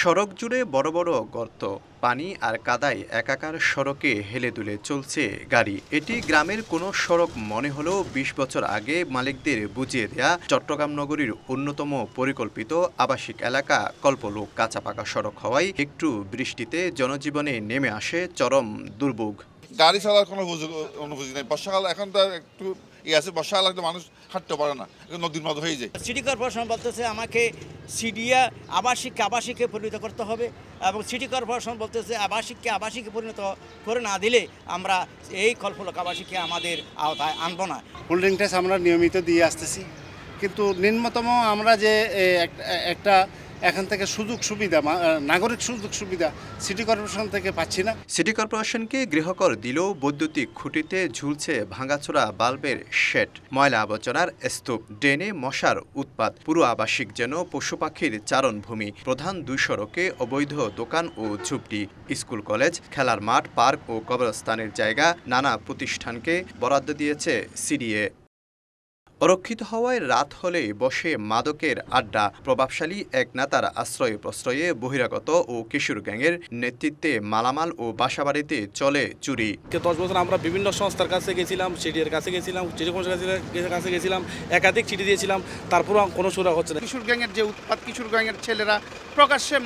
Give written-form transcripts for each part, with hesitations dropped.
সড়ক জুড়ে বড় বড় গর্ত, পানি আর কাদায় একাকার সড়কে হেলে দুলে চলছে গাড়ি। এটি গ্রামের কোনো সড়ক মনে হলেও ২০ বছর আগে মালিকদের বুঝিয়ে দেয়া চট্টগ্রাম নগরীর অন্যতম পরিকল্পিত আবাসিক এলাকা কল্পলোক। কাঁচা পাকা সড়ক হওয়ায় একটু বৃষ্টিতে জনজীবনে নেমে আসে চরম দুর্ভোগ। গাড়ি চালার কোনো অনুভূতি নেই। বর্ষাকাল এখন তো একটু আছে, বর্ষাকাল একটু মানুষ হাঁটতে পারে না, নদীর মতো হয়ে যায়। সিটি কর্পোরেশন বলতেছে আমাকে সিডিয়া আবাসিককে পরিণত করতে হবে, এবং সিটি কর্পোরেশন বলতেছে আবাসিককে পরিণত করে না দিলে আমরা এই কল্পলোক আবাসিককে আমাদের আওতায় আনবো না। হোল্ডিং ট্যাক্স আমরা নিয়মিত দিয়ে আসতেছি, কিন্তু নিম্নতম আমরা যে একটা এখান থেকে সুযোগ সুবিধা, নাগরিক সুযোগ সুবিধা সিটি কর্পোরেশন থেকে পাচ্ছি না। সিটি কর্পোরেশনকে গৃহকর দিলেও বৈদ্যুতিক খুঁটিতে ঝুলছে ভাঙাচোরা বাল্বের শেড, ময়লা আবর্জনার স্তূপ, ড্রেনে মশার উৎপাত। পুরো আবাসিক যেন পশু পাখির চারণভূমি। প্রধান দুই সড়কে অবৈধ দোকান ও ঝুপড়ি, স্কুল কলেজ, খেলার মাঠ, পার্ক ও কবরস্থানের জায়গা নানা প্রতিষ্ঠানকে বরাদ্দ দিয়েছে সিডিএ। অরক্ষিত হওয়ায় রাত হলেই বসে মাদকের আড্ডা। প্রভাবশালী এক নেতার আশ্রয়ে প্রশ্রয়ে বহিরাগত ও কিশোর গ্যাংয়ের নেতৃত্বে মালামাল ও বাসাবাড়িতে চলে চুরি। 10 বছর আমরা বিভিন্ন সংস্থার কাছে গেছিলাম, সিডিএর কাছে গেছিলাম, চিঠি কাছে গেছিলাম, একাধিক চিঠি দিয়েছিলাম, তারপরও কোনো সুরা হচ্ছে না। কিশোর গ্যাংয়ের যে উৎপাত, কিশোর গ্যাংয়ের ছেলেরা প্রকাশ্যে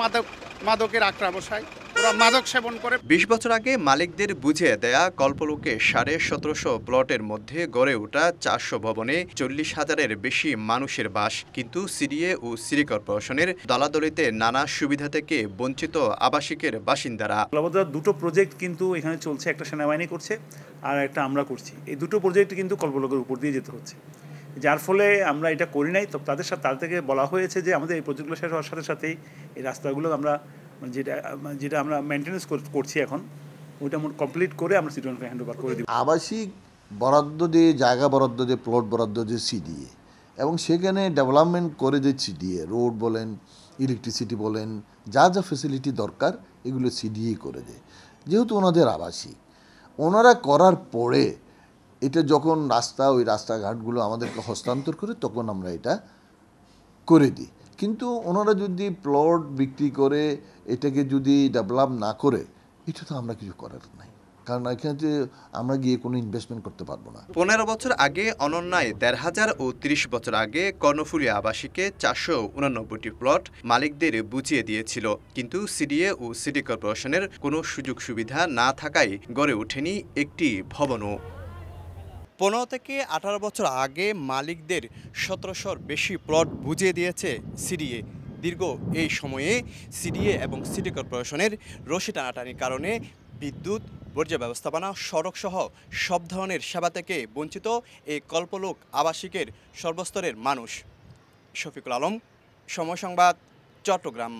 মাদকের আক্রা বসায়, ওরা মাদক সেবন করে। ২০ বছর আগে মালিকদের বুঝিয়ে দেয়া কল্পলোকে ১৭৫০ প্লটের মধ্যে গড়ে ওঠা ৪০০ ভবনে ৪০,০০০-এর বেশি মানুষের বাস। কিন্তু সিডিএ ও সিটি কর্পোরেশনের দলাদলিতে নানা সুবিধা থেকে বঞ্চিত আবাসিকের বাসিন্দারা। দুটো প্রজেক্ট কিন্তু এখানে চলছে, একটা সেনাবাহিনী করছে আর একটা আমরা করছি। এই দুটো প্রজেক্ট কিন্তু কল্পলোকের উপর দিয়ে যেতে হচ্ছে, যার ফলে আমরা এটা করি নাই। তো তাদের থেকে বলা হয়েছে যে আমাদের এই প্রজেক্টগুলো শেষ হওয়ার সাথে সাথেই এই রাস্তাগুলো আমরা যেটা আমরা মেনটেন্যান্স করছি এখন, ওইটা কমপ্লিট করে আমরা সিটিওয়ানকে হ্যান্ড ওভার করে দিব। আবাসিক বরাদ্দ দিয়ে, জায়গা বরাদ্দ দিয়ে, প্লট বরাদ্দ দিয়ে সিডিএ, এবং সেখানে ডেভেলপমেন্ট করে যে সিডিএ, রোড বলেন, ইলেকট্রিসিটি বলেন, যা যা ফেসিলিটি দরকার এগুলো সিডিএ করে দেয়। যেহেতু ওনাদের আবাসিক, ওনারা করার পরে এটা যখন ওই রাস্তাঘাটগুলো আমাদেরকে হস্তান্তর করে, তখন আমরা এটা করে দিই। কিন্তু ওনারা যদি প্লট বিক্রি করে এটাকে যদি ডেভেলপ না করে, এটা তো আমরা কিছু করার নাই, কারণ এখানে আমরা গিয়ে কোনো ইনভেস্টমেন্ট করতে পারবো না। ১৫ বছর আগে অনন্যায় ১৫০০ ও ৩০ বছর আগে কর্ণফুলী আবাসিকে ৪৮৯টি প্লট মালিকদের বুঝিয়ে দিয়েছিল। কিন্তু সিডিএ ও সিটি কর্পোরেশনের কোনো সুযোগ সুবিধা না থাকায় গড়ে ওঠেনি একটি ভবনও। ১৫ থেকে ১৮ বছর আগে মালিকদের ১৭০০-র বেশি প্লট বুঝিয়ে দিয়েছে সিডিএ। দীর্ঘ এই সময়ে সিডিএ এবং সিটি কর্পোরেশনের রশি টানাটানির কারণে বিদ্যুৎ, বর্জ্য ব্যবস্থাপনা, সড়কসহ সব ধরনের সেবা থেকে বঞ্চিত এই কল্পলোক আবাসিকের সর্বস্তরের মানুষ। শফিকুল আলম, সময় সংবাদ, চট্টগ্রাম।